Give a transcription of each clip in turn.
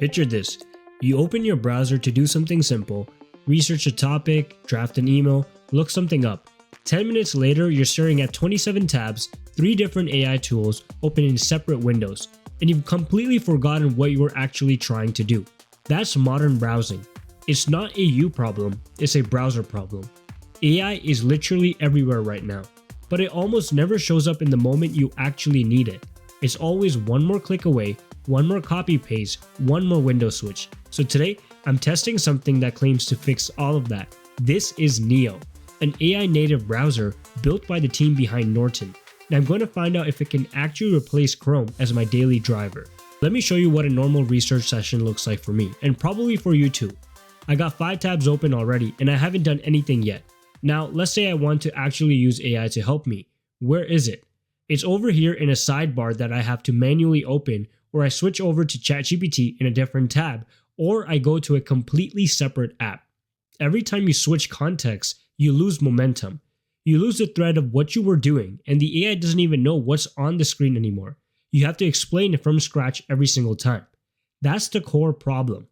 Picture this. You open your browser to do something simple, research a topic, draft an email, look something up. 10 minutes later, you're staring at 27 tabs, 3 different AI tools open in separate windows, and you've completely forgotten what you were actually trying to do. That's modern browsing. It's not a you problem, it's a browser problem. AI is literally everywhere right now, but it almost never shows up in the moment you actually need it. It's always one more click away, one more copy paste, one more window switch. So today, I'm testing something that claims to fix all of that. This is Neo, an AI native browser built by the team behind Norton. And I'm going to find out if it can actually replace Chrome as my daily driver. Let me show you what a normal research session looks like for me, and probably for you too. I got 5 tabs open already and I haven't done anything yet. Now, let's say I want to actually use AI to help me. Where is it? It's over here in a sidebar that I have to manually open, or I switch over to ChatGPT in a different tab, or I go to a completely separate app. Every time you switch context, you lose momentum. You lose the thread of what you were doing, and the AI doesn't even know what's on the screen anymore. You have to explain it from scratch every single time. That's the core problem.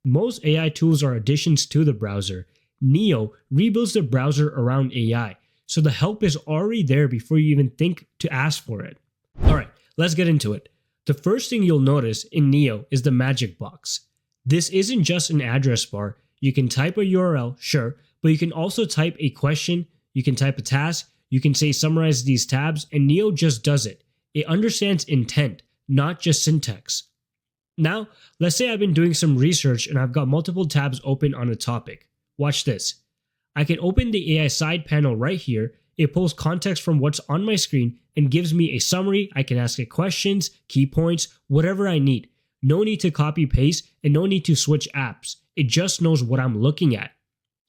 Most AI tools are additions to the browser. Neo rebuilds the browser around AI, so the help is already there before you even think to ask for it. Alright, let's get into it. The first thing you'll notice in Neo is the magic box. This isn't just an address bar. You can type a URL, sure, but you can also type a question, you can type a task, you can say summarize these tabs, and Neo just does it. It understands intent, not just syntax. Now, let's say I've been doing some research and I've got multiple tabs open on a topic. Watch this. I can open the AI side panel right here. It pulls context from what's on my screen and gives me a summary. I can ask it questions, key points, whatever I need. No need to copy paste and no need to switch apps. It just knows what I'm looking at.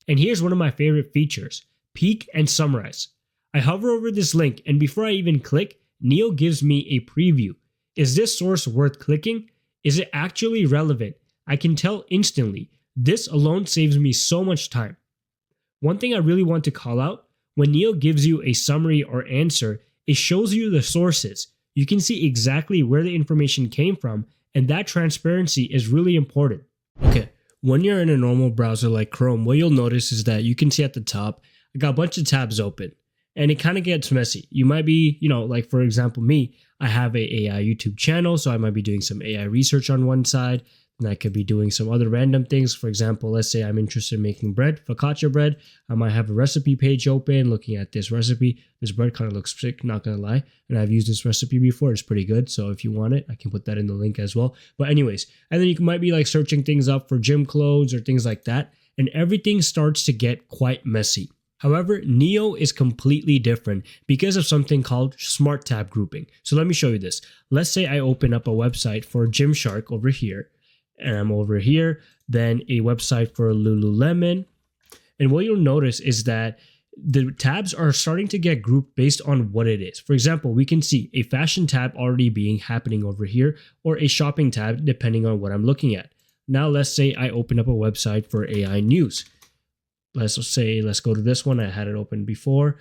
And here's one of my favorite features, peek and summarize. I hover over this link and before I even click, Neo gives me a preview. Is this source worth clicking? Is it actually relevant? I can tell instantly. This alone saves me so much time. One thing I really want to call out, when Neo gives you a summary or answer, it shows you the sources. You can see exactly where the information came from, and that transparency is really important. Okay, when you're in a normal browser like Chrome, what you'll notice is that you can see at the top, I got a bunch of tabs open, and it kind of gets messy. You might be, like for example me, I have a AI YouTube channel, so I might be doing some AI research on one side, and I could be doing some other random things. For example, let's say I'm interested in making bread, focaccia bread. I might have a recipe page open looking at this recipe. This bread kind of looks sick, not gonna lie. And I've used this recipe before, it's pretty good. So if you want it, I can put that in the link as well. But anyways, and then you might be like searching things up for gym clothes or things like that. And everything starts to get quite messy. However, Neo is completely different because of something called Smart Tab grouping. So let me show you this. Let's say I open up a website for Gymshark over here. And I'm over here, then a website for Lululemon. And what you'll notice is that the tabs are starting to get grouped based on what it is. For example, we can see a fashion tab already happening over here, or a shopping tab depending on what I'm looking at. Now let's say I open up a website for AI news. Let's go to this one. I had it open before.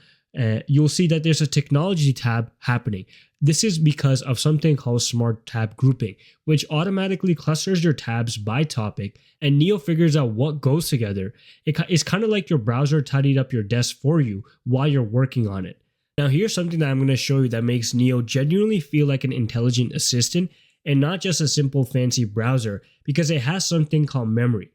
You'll see that there's a technology tab happening. This is because of something called Smart Tab grouping, which automatically clusters your tabs by topic, and Neo figures out what goes together. It's kind of like your browser tidied up your desk for you while you're working on it. Now here's something that I'm going to show you that makes Neo genuinely feel like an intelligent assistant and not just a simple fancy browser, because it has something called memory.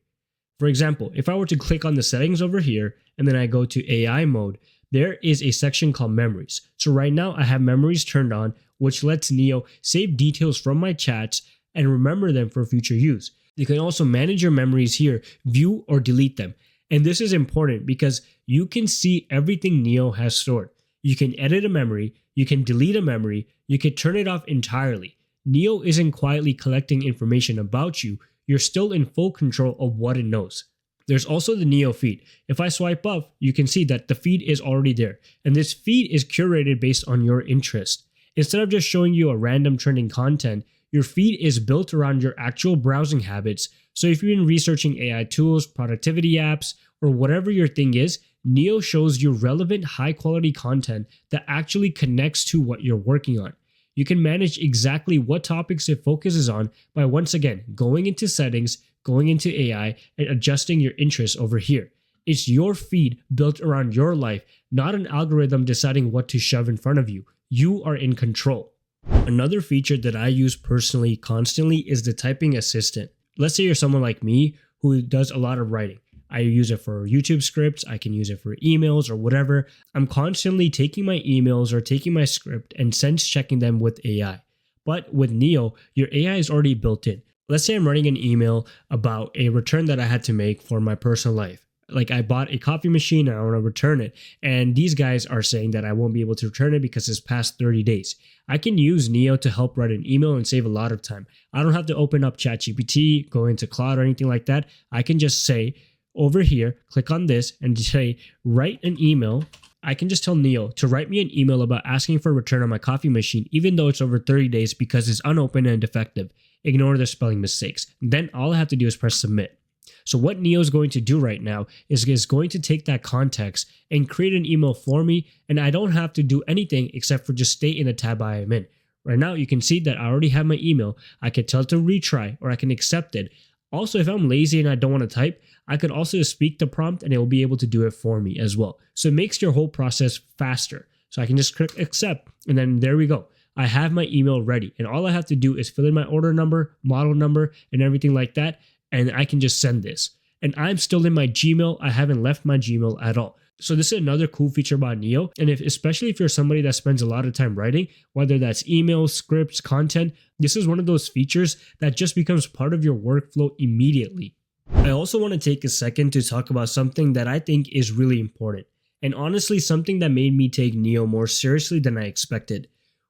For example, if I were to click on the settings over here and then I go to AI mode, there is a section called memories. So right now I have memories turned on, which lets Neo save details from my chats and remember them for future use. You can also manage your memories here, view or delete them. And this is important because you can see everything Neo has stored. You can edit a memory, you can delete a memory, you can turn it off entirely. Neo isn't quietly collecting information about you, you're still in full control of what it knows. There's also the Neo feed. If I swipe up, you can see that the feed is already there. And this feed is curated based on your interest. Instead of just showing you a random trending content, your feed is built around your actual browsing habits. So if you've been researching AI tools, productivity apps, or whatever your thing is, Neo shows you relevant high quality content that actually connects to what you're working on. You can manage exactly what topics it focuses on by once again going into settings, going into AI, and adjusting your interests over here. It's your feed built around your life, not an algorithm deciding what to shove in front of you. You are in control. Another feature that I use personally constantly is the typing assistant. Let's say you're someone like me who does a lot of writing. I use it for YouTube scripts, I can use it for emails or whatever. I'm constantly taking my emails or taking my script and sense checking them with AI. But with Neo, your AI is already built in. Let's say I'm writing an email about a return that I had to make for my personal life. Like I bought a coffee machine and I want to return it. And these guys are saying that I won't be able to return it because it's past 30 days. I can use Neo to help write an email and save a lot of time. I don't have to open up ChatGPT, go into Cloud or anything like that. I can just say over here, click on this and say, write an email. I can just tell Neo to write me an email about asking for a return on my coffee machine, even though it's over 30 days because it's unopened and defective. Ignore the spelling mistakes. Then all I have to do is press submit. So what Neo is going to do right now is going to take that context and create an email for me, and I don't have to do anything except for just stay in the tab I am in. Right now, you can see that I already have my email. I can tell it to retry or I can accept it. Also, if I'm lazy and I don't want to type, I could also speak the prompt and it will be able to do it for me as well. So it makes your whole process faster. So I can just click accept and then there we go. I have my email ready and all I have to do is fill in my order number, model number, and everything like that. And I can just send this. And I'm still in my Gmail. I haven't left my Gmail at all. So this is another cool feature about Neo. And especially if you're somebody that spends a lot of time writing, whether that's emails, scripts, content, this is one of those features that just becomes part of your workflow immediately. I also want to take a second to talk about something that I think is really important. And honestly, something that made me take Neo more seriously than I expected.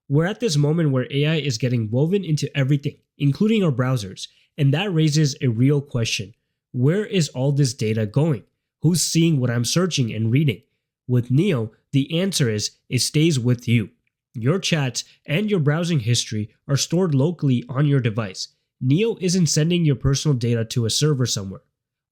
We're at this moment where AI is getting woven into everything, including our browsers. And that raises a real question. Where is all this data going? Who's seeing what I'm searching and reading? With Neo, the answer is it stays with you. Your chats and your browsing history are stored locally on your device. Neo isn't sending your personal data to a server somewhere.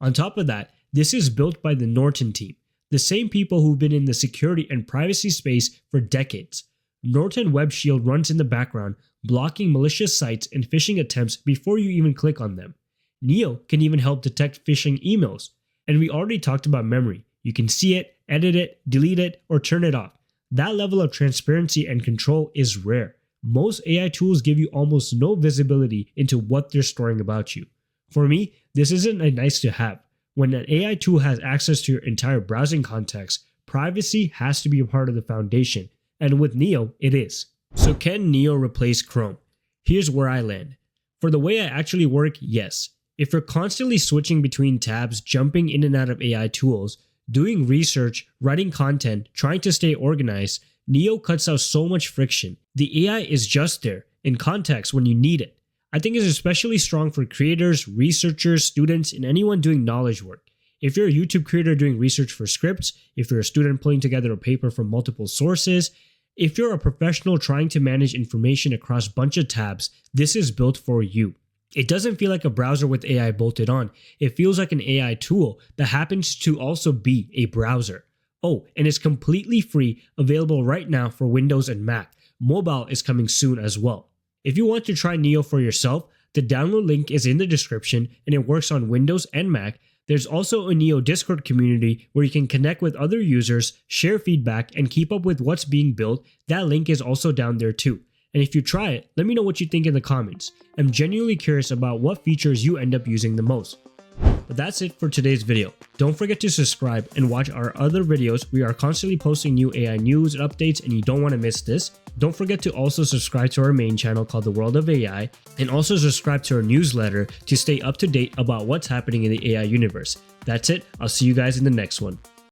On top of that, this is built by the Norton team, the same people who've been in the security and privacy space for decades. Norton Web Shield runs in the background, blocking malicious sites and phishing attempts before you even click on them. Neo can even help detect phishing emails. And we already talked about memory. You can see it, edit it, delete it, or turn it off. That level of transparency and control is rare. Most AI tools give you almost no visibility into what they're storing about you. For me, this isn't a nice to have. When an AI tool has access to your entire browsing context, privacy has to be a part of the foundation. And with Neo, it is. So can Neo replace Chrome? Here's where I land. For the way I actually work, yes. If you're constantly switching between tabs, jumping in and out of AI tools, doing research, writing content, trying to stay organized, Neo cuts out so much friction. The AI is just there, in context when you need it. I think it's especially strong for creators, researchers, students, and anyone doing knowledge work. If you're a YouTube creator doing research for scripts, if you're a student pulling together a paper from multiple sources, if you're a professional trying to manage information across a bunch of tabs, this is built for you. It doesn't feel like a browser with AI bolted on. It feels like an AI tool that happens to also be a browser. Oh, and it's completely free, available right now for Windows and Mac. Mobile is coming soon as well. If you want to try Neo for yourself, the download link is in the description and it works on Windows and Mac. There's also a Neo Discord community where you can connect with other users, share feedback, and keep up with what's being built. That link is also down there too. And if you try it, let me know what you think in the comments. I'm genuinely curious about what features you end up using the most. But that's it for today's video. Don't forget to subscribe and watch our other videos. We are constantly posting new AI news and updates and you don't want to miss this. Don't forget to also subscribe to our main channel called The World of AI and also subscribe to our newsletter to stay up to date about what's happening in the AI universe. That's it. I'll see you guys in the next one.